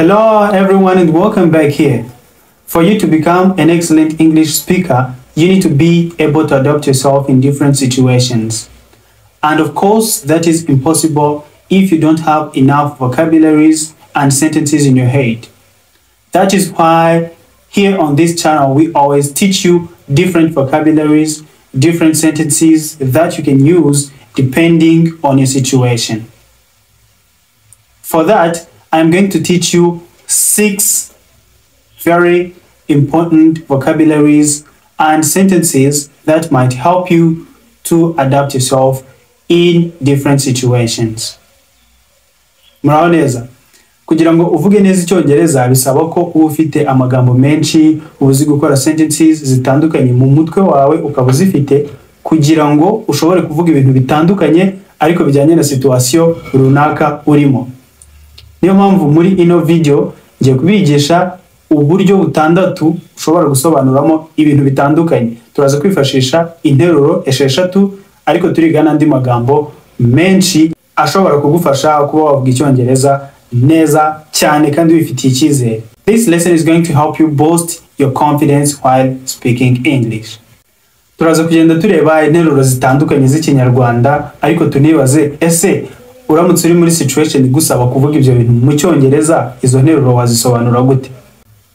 Hello everyone and welcome back here. For you to become an excellent English speaker, you need to be able to adapt yourself in different situations. And of course, that is impossible if you don't have enough vocabularies and sentences in your head. That is why here on this channel, we always teach you different vocabularies, different sentences that you can use depending on your situation. For that, I'm going to teach you 6 very important vocabularies and sentences that might help you to adapt yourself in different situations. Muraho neza. Kugira ngo uvuge neza icyongereza bisaba ko uba ufite amagambo menshi, ubuzi gukora sentences zitandukanye mu mutwe wawe ukaba uzifite kugira ngo ushobore kuvuga ibintu bitandukanye ariko bijyanye na situation runaka urimo. Niyo mpamvu muri ino video ngiye kubigisha uburyo butandatu ushobora gusobanuramo ibintu bitandukanye. Turaza kwifashisha interuro esheshatu ariko turiga n'andi magambo menshi ashobora kugufasha kuba wavuga icyongereza neza cyane kandi wifitiye icyizere. This lesson is going to help you boost your confidence while speaking English. Turaza kugenda tureba interuro zitandukanye z'ikinyarwanda ariko tunibaze ese uramutse uri muri situation igusaba kuvuga ibyo bintu mu cyongereza izo nteruro wazisobanura gute?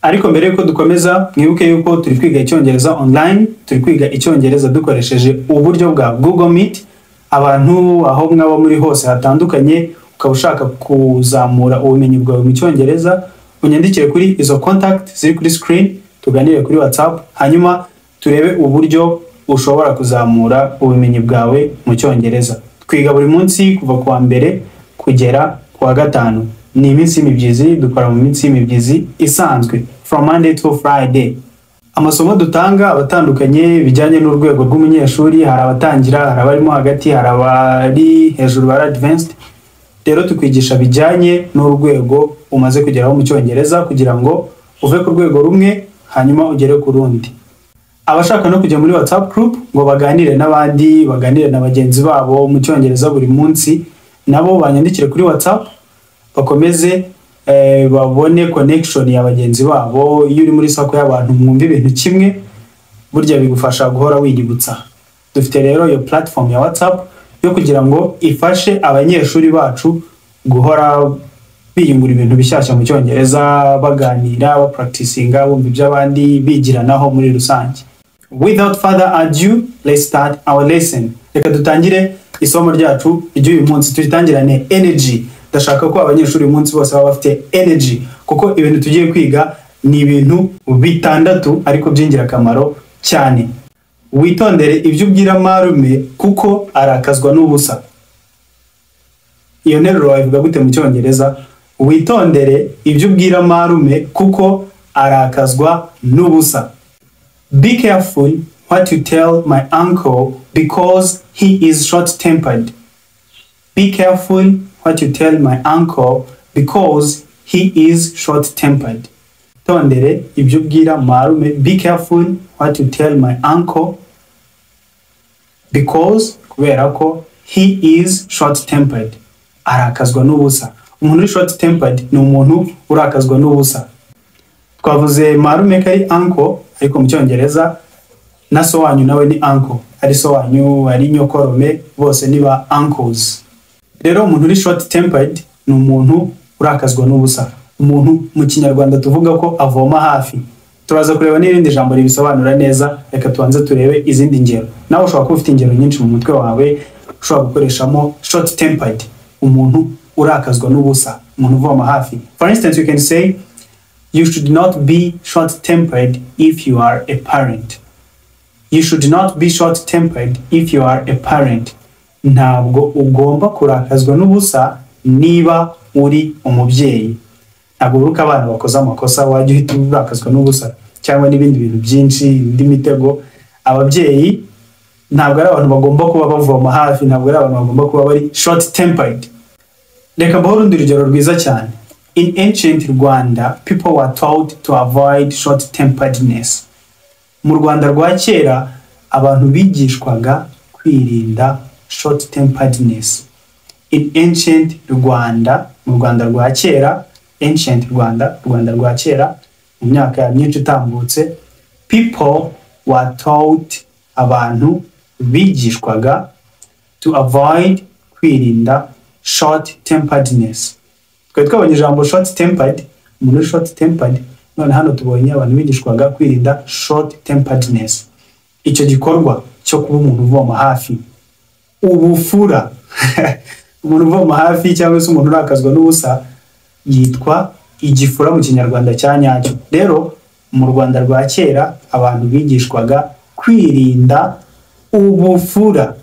Ariko mbere yuko dukomeza mwibuke yuko turi kwiga icyongereza online, turi kwiga icyongereza dukoresheje uburyo bwa Google Meet. Abantu aho mwaba muri hose hatandukanye ukaba ushaka kuzamura ubumenyi bwawe mu cyongereza, unyandikire kuri izo contact ziri kuri screen, tuganire kuri WhatsApp, hanyuma turebe uburyo ushobora kuzamura ubumenyi bwawe mu cyongereza. Twiga buri munsi kuva kuwa mbere kugera kuwa gatanu. Ni iminsi y'imibyizi, dukora mu minsi y'imibyizi isanzwe from Monday to Friday. Amasomo dutanga abatandukanye bijyanye n'urwego rw'umunyeshuri, hari abatangira, hari abarimo hagati, hari abari hejuru bara advanced. Rero tukwigisha bijyanye n'urwego umaze kugeraho mu cyongereza kugira ngo uve ku rwego rumwe hanyuma ugere ku rundi. Abashaka no kujya muri WhatsApp group ngo baganire n'abandi, baganire na bagenzi babo mu cyongereza buri munsi, nabo banyandikire kuri WhatsApp bakomeze babone connection ya bagenzi babo. Iyo uri muri sako y'abantu mwumva ibintu kimwe burya bigufasha guhora wiyibutsa. Dufite rero iyo platform ya WhatsApp yo kugira ngo ifashe abanyeshuri bacu guhora biyungura ibintu bishyashya mu cyongereza, baganira, bapracticinga, bumva iby'abandi, bigiranaho muri rusange. Without further ado, let's start our lesson. Reka dutangire isomo ryacu ry'uyu munsi. Turitangirane energy. Ndashaka ko abanyeshuri uyu munsi bose baba bafite energy kuko ibintu tugiye kwiga ni ibintu bitandatu ariko by'ingirakamaro cyane. Witondere ibyo ubwira marume kuko arakazwa n'ubusa. Iyo nteruro wavuga gute mu cyongereza? Witondere ibyo ubwira marume kuko arakazwa n'ubusa. Be careful what you tell my uncle because he is short-tempered. Be careful what you tell my uncle because he is short-tempered. Tondere ibyo ubwira marume. Be careful what you tell my uncle because kubera ko he is short-tempered. Arakazwa n'ubusa. Umuntu uri short-tempered ni umuntu urakazwa n'ubusa. Twavuze marume kari uncle ariko mu cyongereza na so wanyu nawe ni uncle. Ari so wanyu, ari nyokorome, bose ni ba uncles. Rero umuntu uri short-tempered ni umuntu urakazwa n'ubusa. Umuntu mu kinyarwanda tuvuga ko avoma hafi. Turaza kureba n'irindi jambo ribisobanura neza, reka tubanze turebe izindi ngero. Nawe ushobora kuba ufite ingero nyinshi mu mutwe wawe ushobora gukoreshamo short-tempered, umuntu urakazwa n'ubusa, umuntu uvoma hafi. For instance, you can say you should not be short-tempered if you are a parent. You should not be short-tempered if you are a parent. Ntabwo ugomba kurakazwa n'ubusa niba uri umubyeyi. Ntabwo uruka abana bakoze amakosa wajya uhita urakazwa n'ubusa cyangwa n'ibindi bintu byinshi, indi mitego. Ababyeyi ntabwo ari abantu bagomba kuba bavoma hafi, ntabwo ari abantu bagomba kuba bari short-tempered. Reka mbaho urundi rugero rwiza cyane. In ancient Rwanda, people were told to avoid short-temperedness. Mu Rwanda rwa kera abantu bigishwaga kwirinda short-temperedness. In ancient Rwanda, mu Rwanda rwa kera, ancient Rwanda rwa kera mu myaka myinshi itambutse, people were taught, abantu bigishwaga to avoid, kwirinda short temperedness. Twari twabonye ijambo short tempered, umuntu short tempered, none hano tubonye abantu bigishwaga kwirinda short temperedness. Icyo gikorwa cyo kuba umuntu uvoma hafi, ubufura umuntu uvoma hafi cyangwa se umuntu urakazwa n'ubusa yitwa igifura mu Kinyarwanda cya nyacyo. Rero mu Rwanda rwa kera abantu bigishwaga kwirinda ubufura.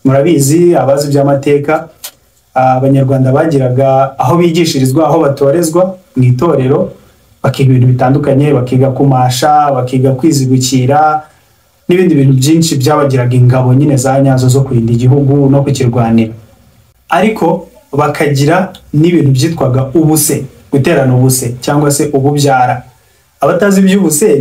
Murabizi abazi by'amateka, abanyarwanda bagiraga aho bigishirizwa, aho batorezwa mu itorero, bakiga ibintu bitandukanye, bakiga kumasha, bakiga kwizibukira n'ibindi bintu byinshi byabagiraga ingabo nyine za nyazo zo kurinda igihugu no kukirwanira. Ariko bakagira n'ibintu byitwaga ubuse, guterana ubuse cyangwa se ububyara. Abatazi iby'ubuse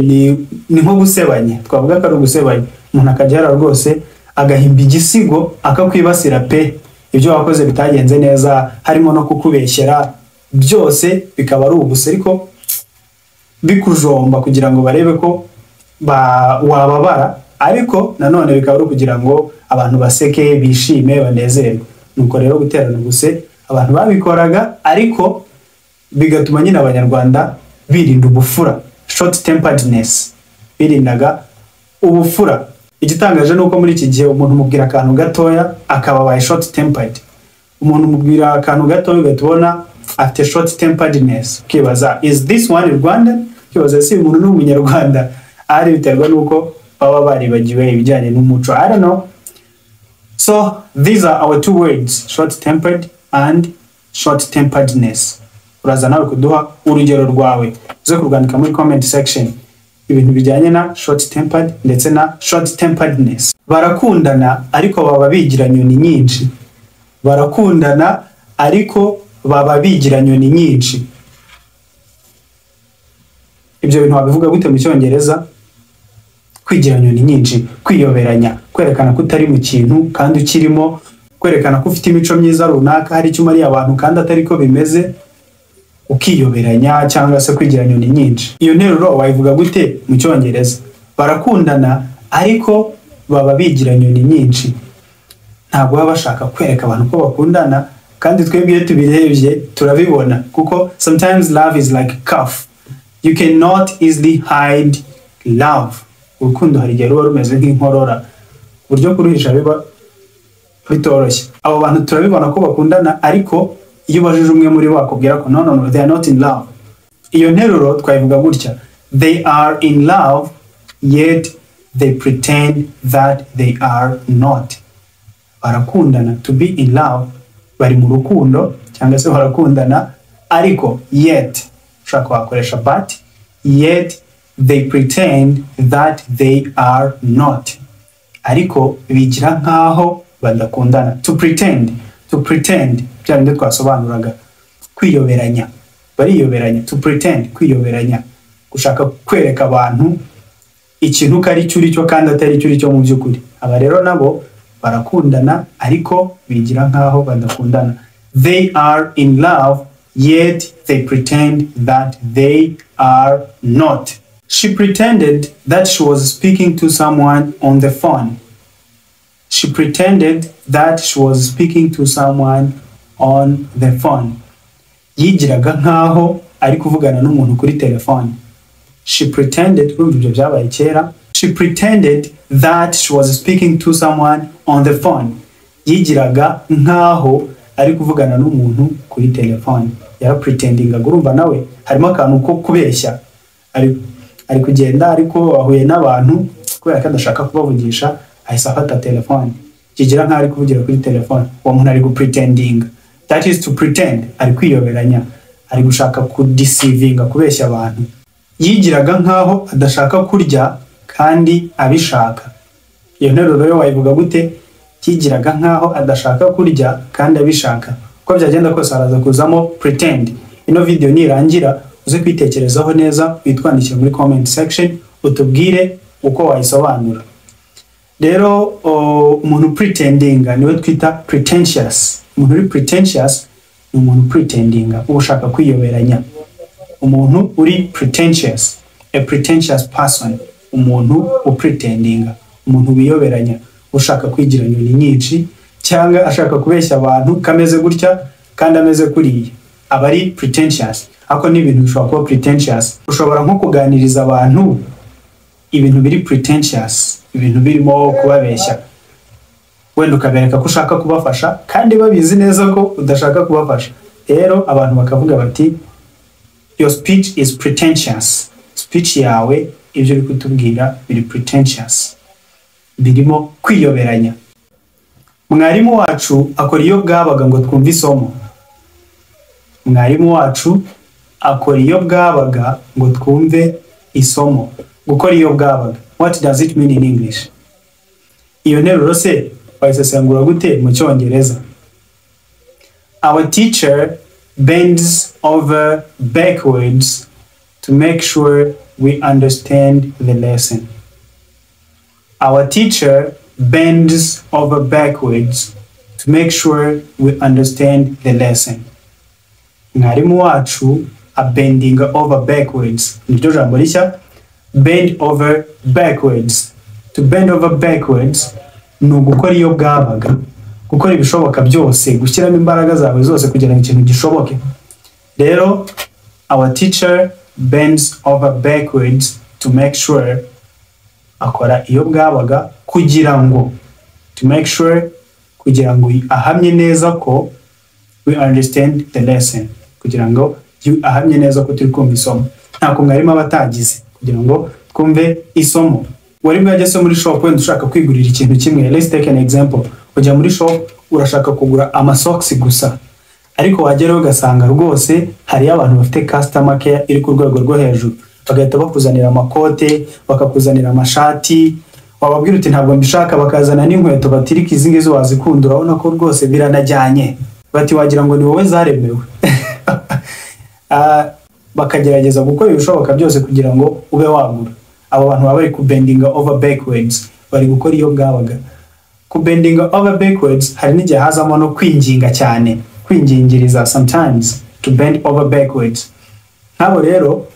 ni nko gusebanya, twavuga ko ari ugusebanya. Umuntu akajyara rwose agahimba igisigo akakwibasira pe, ibyo wakoze bitagenze neza, harimo no kukubeshyera, byose bikaba ari ubuse ariko bikujomba kugira ngo barebe ko wababara, ariko nanone bikaba ari kugira ngo abantu baseke, bishime, banezerwe. Nuko rero guterana ubuse abantu babikoraga, ariko bigatuma nyine abanyarwanda birinda ubufura, short temperedness, birindaga ubufura. Igitangaje nuko muri iki gihe umuntu mubwira akantu gatoya akaba by short tempered, umuntu mubwira akantu gatoya gatubona after short temperedness, kibaza is this one Rwandan, kibaza si umuntu n'umunyarwanda, ari biterwa nuko baba baribagiwe ibijyanye n'umuco. I don't know. So these are our two words, short tempered and short temperedness. Uraza nawe kuduha urugero rwawe uze kurwandika muri comment section ibintu bijyanye na short tempered ndetse na short temperedness. Barakundana ariko baba bigira nyoni nyinshi. Barakundana ariko baba bigira nyoni nyinshi. Ibyo bintu wabivuga gute mu Cyongereza? Kwigira nyoni nyinshi, kwiyoberanya, kwerekana ko utari mu kintu kandi ukirimo, kwerekana ko ufite imico myiza runaka, hari icyo umariye abantu kandi atari ko bimeze, ukiyoberanya cyangwa se kwigira nyoni nyinshi. Iyo nteruro wayivuga gute mu Cyongereza? Barakundana ariko baba bigira nyoni nyinshi. Ntabwo baba bashaka kwereka abantu ko bakundana, kandi twebwe tubirebye turabibona, kuko sometimes love is like a cough. You cannot easily hide love. Urukundo hari igihe ruba rumeze nk'inkorora, buryo kuruhisha biba bitoroshye. Abo bantu turabibona ko bakundana, ariko iyo bajije umwe muri bo akubwira ko no they are not in love. Iyo nteruro twayivuga gutya: they are in love yet they pretend that they are not. Barakundana, to be in love, bari mu rukundo cyangwa se barakundana, ariko yet ushaka wakoresha but, yet they pretend that they are not. Ariko bigira nkaho badakundana. To pretend byarinde twasobanuraga, kwiyoberanya, bariyoberanya. To pretend, kwiyoberanya, gushaka kwereka abantu ikintu kari cyuri cyo kandi atari cyuri cyo mu byukuri. Aba rero nabo barakundana ariko bigira nkaho badakundana. They are in love yet they pretend that they are not. She pretended that she was speaking to someone on the phone. She pretended that she was speaking to someone on the phone. Yigiraga nkaho ari kuvugana n'umuntu kuri telefone. She pretended, ibyo byabaye kera. She pretended that she was speaking to someone on the phone. Yigiraga nkaho ari kuvugana n'umuntu kuri telefone. Yara pretendinga, urumva nawe harimo akantu ko kubeshya. Ari kugenda ariko ahuye n'abantu kubera ko adashaka kubavugisha, ahise afata telefone. Kigira nkaho ari kuvugira kuri telefone. Uwo muntu ari gupretendinga. That is to pretend. Ari kwiyoberanya, ari gushaka kudeceivinga, kubeshya abantu. Yigiraga nkaho adashaka kurya kandi abishaka. Iyo nteruro yo wayivuga gute? Yigiraga nkaho adashaka kurya kandi abishaka. Uko byagenda kose araza kuzamo pretend. Ino video nirangira uze kwitekerezaho neza, witwandikire muri comment section utubwire uko wayisobanura. Rero umuntu pretendinga niwe twita pretentious. Umuntu uri pretentious ni umuntu pretendinga, ushaka kwiyoberanya. Umuntu uri pretentious, a pretentious person, umuntu upretendinga, umuntu wiyoberanya, ushaka kwigira nyoni nyinshi cyangwa ashaka kubeshya abantu kameze gutya kandi ameze kuriya, aba ari pretentious. Ako ni ibintu bishobora kuba pretentious. Ushobora nko kuganiriza abantu ibintu biri pretentious, ibintu birimo kubabeshya, wenda ukabereka ko ushaka kubafasha kandi babizi neza ko udashaka kubafasha. Rero abantu bakavuga bati your speech is pretentious, speech yawe ibyo uri kutubwira biri pretentious, birimo kwiyoberanya. Mwarimu wacu akora iyo bwabaga ngo twumve isomo. Mwarimu wacu akora iyo bwabaga ngo twumve isomo. Gukora iyo bwabaga, what does it mean in English? Iyo nteruro se wayisesengura gute mu Cyongereza? Our teacher bends over backwards to make sure we understand the lesson. Our teacher bends over backwards to make sure we understand the lesson. Mwarimu wacu bending over backwards. Niryo jambo rishya, bend over backwards. To bend over backwards ni ugukora iyo bwabaga, gukora ibishoboka byose, gushyiramo imbaraga zawe zose kugira ngo ikintu gishoboke. Rero our teacher bends over backwards to make sure, akora iyo bwabaga kugira ngo, to make sure, kugira ngo ahamye neza ko we understand the lesson, kugira ngo ahamye neza ko turi kumva isomo. Ntako mwarimu aba atagize kugira ngo twumve isomo. Wari bwageze muri shop wenda ushaka kwigurira ikintu kimwe. Let's take an example. Ujya muri shop urashaka kugura amasocks gusa, ariko wageraho ugasanga rwose hari abantu bafite customer care iri ku rwego rwo hejuru, bagahita bakuzanira amakote, bakakuzanira amashati, wababwira uti ntabwo mbishaka, bakazana n'inkweto batirika izi ngizo wazikunda, urabona ko rwose biranajyanye, bati wagira ngo ni wowe zaremewe. Bakagerageza gukora ibishoboka byose kugira ngo ube wagura. Abo bantu baba bari kubendinga over backwards, bari gukora iyo bwabaga. Kubendinga over backwards hari n'igihe hazamo no kwinginga cyane, kwingingiriza, sometimes to bend over backwards. Nabo rero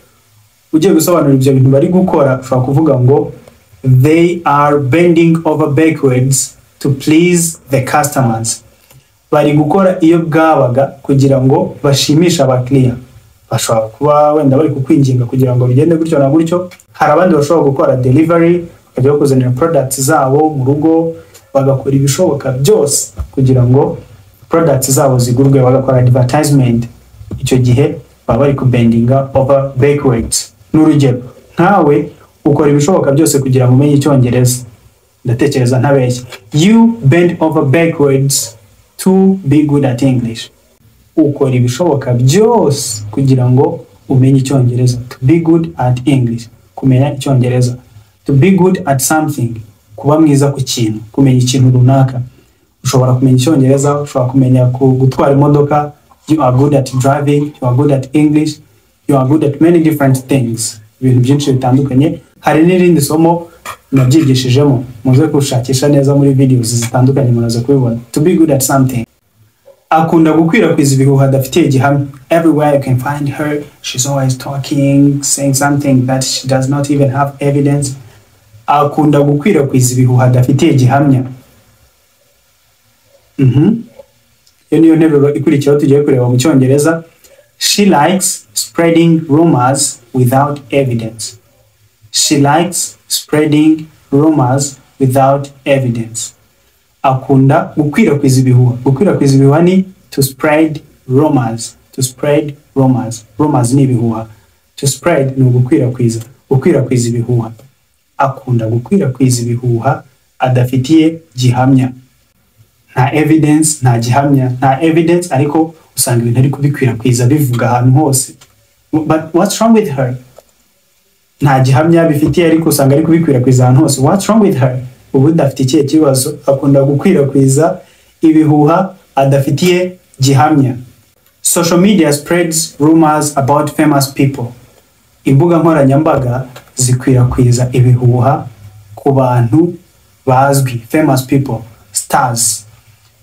ugiye gusobanura ibyo bintu bari gukora, ushobora kuvuga ngo they are bending over backwards to please the customers. Bari gukora iyo bwabaga kugira ngo bashimisha abakiriya. Bashobora kuba wenda bari kukwinginga kugira ngo bigende gutyo na gutyo. Hari abandi bashobora gukora delivery, bakajya kuzanira products zabo mu rugo, bagakora ibishoboka byose kugira ngo products zabo zigurwe, bagakora advertisement. Icyo gihe baba bari kubendinga over backwards. N'urugero, nkawe ukora ibishoboka byose kugira ngo umenye Icyongereza, ndatekereza ntabeshya. You bend over backwards to be good at English. Ukora ibishoboka byose kugira ngo umenye Icyongereza. To be good at English, kumenya Icyongereza. To be good at something, kuba mwiza ku kintu, kumenya ikintu runaka. Ushobora kumenya Icyongereza, ushobora kumenya gutwara imodoka. You are good at driving, you are good at English, you are good at many different things. Ibintu byinshi bitandukanye. Hari n'irindi somo nabyigishijemo, muze kushakisha neza muri videos zitandukanye munaza kubibona. To be good at something. Akunda gukwirakwiza ibihuha adafitiye gihamya. Everywhere you can find her, she's always talking, saying something that she does not even have evidence. Akunda gukwirakwiza ibihuha adafitiye gihamya. Iyo niyo nteruro ikurikiraho tugiye kureba mu Cyongereza. She likes spreading rumors without evidence. She likes spreading rumors without evidence. Akunda gukwirakwiza ibihuha. Gukwirakwiza ibihuha ni to spread rumors. To spread rumors. Rumors ni ibihuha. To spread ni gukwirakwiza. Gukwirakwiza ibihuha. Akunda gukwirakwiza ibihuha adafitiye gihamya. Nta evidence, nta gihamya, nta evidence, ariko usanga ibintu ari kubikwirakwiza bivuga ahantu hose. But what's wrong with her? Nta gihamya bifitiye ariko usanga ari kubikwirakwiza ahantu hose. What's wrong with her? Ubundi afite ikihe kibazo? Akunda gukwirakwiza ibihuha adafitiye gihamya. Social media spreads rumors about famous people. Imbuga nkoranyambaga zikwirakwiza ibihuha ku bantu bazwi, famous people, stars.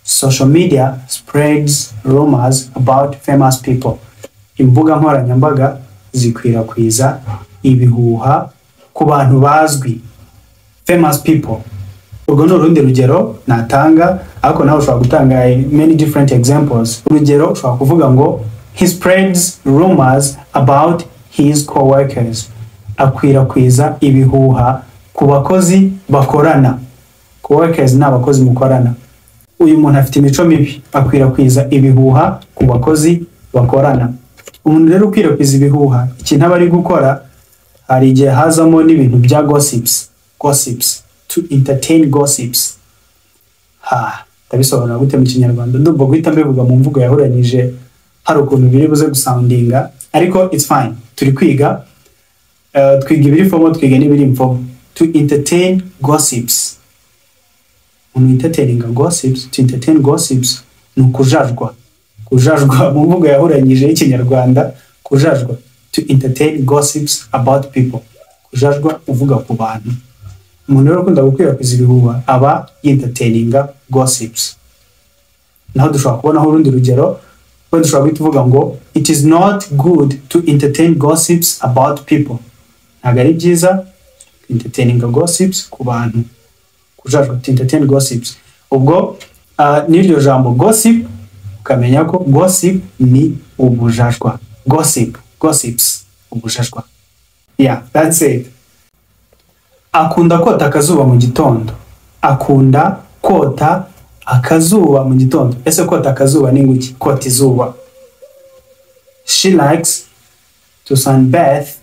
Social media spreads rumors about famous people. Imbuga nkoranyambaga zikwirakwiza ibihuha ku bantu bazwi. Famous people. Urwo ni urundi rugero natanga, ariko nawe ushobora gutanga many different examples. Urugero ushobora kuvuga ngo he spreads rumors about his co-workers. Akwirakwiza ibihuha ku bakozi bakorana. Co-workers ni abakozi mukorana. Uyu muntu afite imico mibi, akwirakwiza ibihuha ku bakozi bakorana. Umuntu rero ukwirakwiza ibihuha, ikintu aba ari gukora, hari igihe hazamo n'ibintu bya gossips, to entertain gossips. Tabisobanura gute mu Kinyarwanda? Ndumva guhita mbivuga mu mvugo yahuranyije, hari ukuntu biri buze gusoundinga, ariko it's fine. Turi kwiga, twiga ibiri fomo, twiga n'ibiri mfomo. To entertain gossips. Entertaining gossips, to entertain gossips, ni ukujajwa. Kujajwa mu mvugo yahuranyije y'Ikinyarwanda, kujajwa. To entertain gossips about people. Kujajwa uvuga ku bantu. Umuntu rero ukunda gukwirakwiza ibihuha aba entertaining gossips. Naho dushobora kubonaho urundi rugero, wenda dushobora kuvuga ngo it is not good to entertain gossips about people. Ntabwo ari byiza entertaining gossips ku bantu. Kujajwa, to entertain gossips. Ubwo n'iryo jambo gossip ukamenya ko gossip ni ubujajwa. Gossips, ubujajwa. Yeah, that's it. Akunda kota akazuba mu gitondo. Akunda kota akazuba mu gitondo. Ese kota akazuba ni nguki? Kota izuba. She likes to sunbathe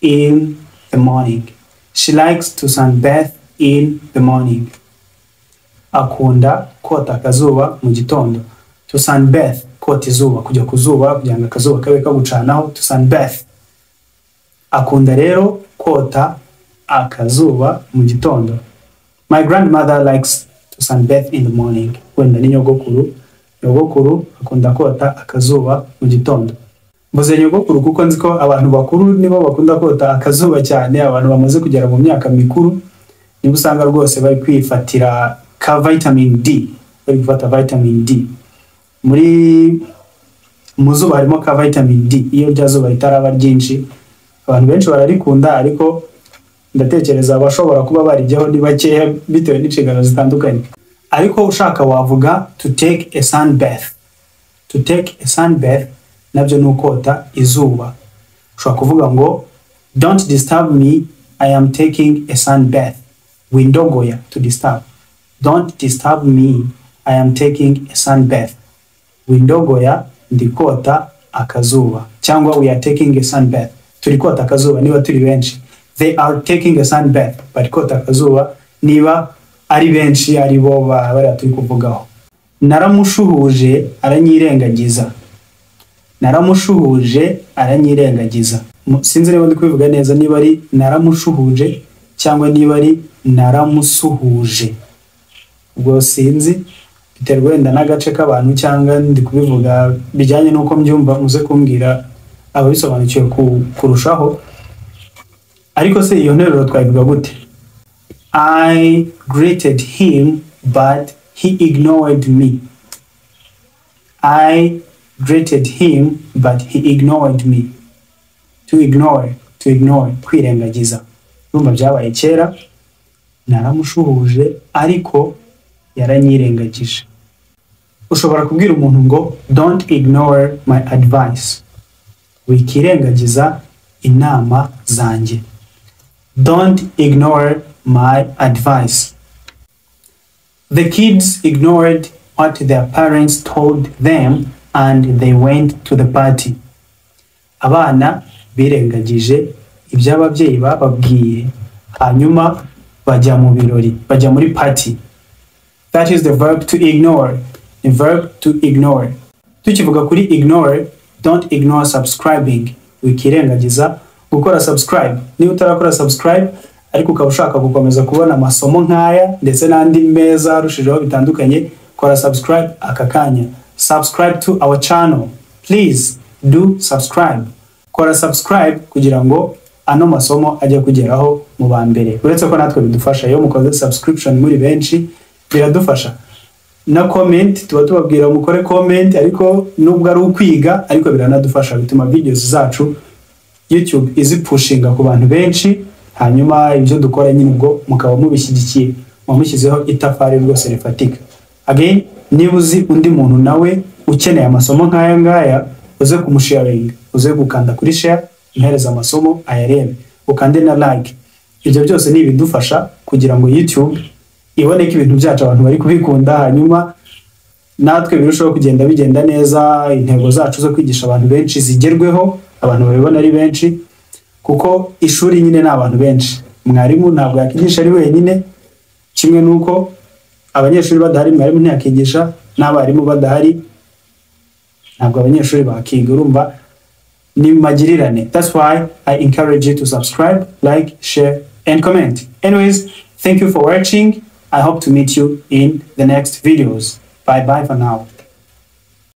in the morning. She likes to sunbathe in the morning. Akunda kota akazuba mu gitondo. To sunbathe, kota izuba, kujya kuzuba kugira ngo akazuba kabe kagucanaho. To sunbathe. Akunda rero kota akazuba mu gitondo. My grandmother likes to sunbathe in the morning. Wenda ni nyogokuru akunda kota akazuba mu gitondo. Mvuze nyogokuru kuko nzi ko abantu bakuru nibo bakunda kota akazuba cyane. Abantu bamaze kugera mu myaka mikuru niba usanga rwose bari kwifatira ka vitamin D, bari gufata vitamin D. Muri muzuba harimo ka vitamin D, iyo ryazuba ritaraba ryinshi abantu benshi bararikunda, ariko ndatekereza abashobora kuba barijyaho ni bakeya bitewe n'inshingano zitandukanye. Ariko ushaka wavuga to take a sunbath. To take a sunbath nabyo ni ukota izuba. Ushobora kuvuga ngo don't disturb me, I am taking a sunbath. Windogoya, to disturb. Don't disturb me, I am taking a sunbath. Windogoya, ndikota akazuba. Cyangwa we are taking a sunbath. Turi kota akazuba niba turi benshi. They are taking a sunbath. Bari kota akazuba niba ari benshi, ari bo bari turi kuvugaho. Naramushuhuje aranyirengagiza. Naramushuhuje aranyirengagiza. Sinzi niba ndi kubivuga neza, niba ari naramushuhuje cyangwa niba ari naramusuhuje. Ubwo sinzi, biterwa wenda n'agace k'abantu cyangwa ndi kubivuga bijyanye n'uko mbyumva, muze kumbwira ababisobanukiwe kurushaho. Ariko se iyo nteruro twayivuga gute? I greeted him but he ignored me. I greeted him but he ignored me. To ignore, kwirengagiza. Urumva byabaye kera, naramushuhuje ariko yaranyirengagije. Ushobora kubwira umuntu ngo don't ignore my advice. Wikirengagiza inama zanjye. Don't ignore my advice. The kids ignored what their parents told them and they went to the party. Abana birengagije ibyo ababyeyi bababwiye hanyuma bajya mu birori, bajya muri party. That is the verb to ignore. The verb to ignore. Tukivuga kuri ignore, don't ignore subscribing. Wikirengagiza gukora subscribe. Niba utarakora subscribe ariko ukaba ushaka gukomeza kubona amasomo nk'aya ndetse n'andi meza arushijeho bitandukanye, kora subscribe aka kanya. Subscribe to our channel. Please do subscribe. Kora subscribe kugira ngo ano masomo ajya kugeraho mu ba mbere. Uretse ko natwe bidufasha, iyo mukoze subscription muri benshi biradufasha. na comment, tuba tubabwira mukore comment, ariko nubwo ari ukwiga ariko biranadufasha bituma videos zacu YouTube izipushinga ku bantu benshi, hanyuma ibyo dukora nyine ubwo mukaba mubishyigikiye, mushyizeho itafari rwose rifatika. Again, niba uzi undi muntu nawe ukeneye amasomo nk'aya ngaya, uze kumusharing, uze gukanda kuri share, umuhereza amasomo ayarebe, ukande na like. Ibyo byose ni ibidufasha kugira ngo YouTube ibone ko ibintu byacu abantu bari kubikunda, hanyuma natwe birushaho kugenda bigenda neza, intego zacu zo kwigisha abantu benshi zigerweho, abantu babibona ari benshi, kuko ishuri nyine ni abantu benshi. Mwarimu ntabwo yakigisha ari wenyine, kimwe nuko abanyeshuri badahari mwarimu ntiyakigisha, n'abarimu badahari ntabwo abanyeshuri bakiga. Urumva ni magirirane. That's why I encourage you to subscribe, like, share and comment. Anyways, thank you for watching. I hope to meet you in the next videos. Bye bye for now.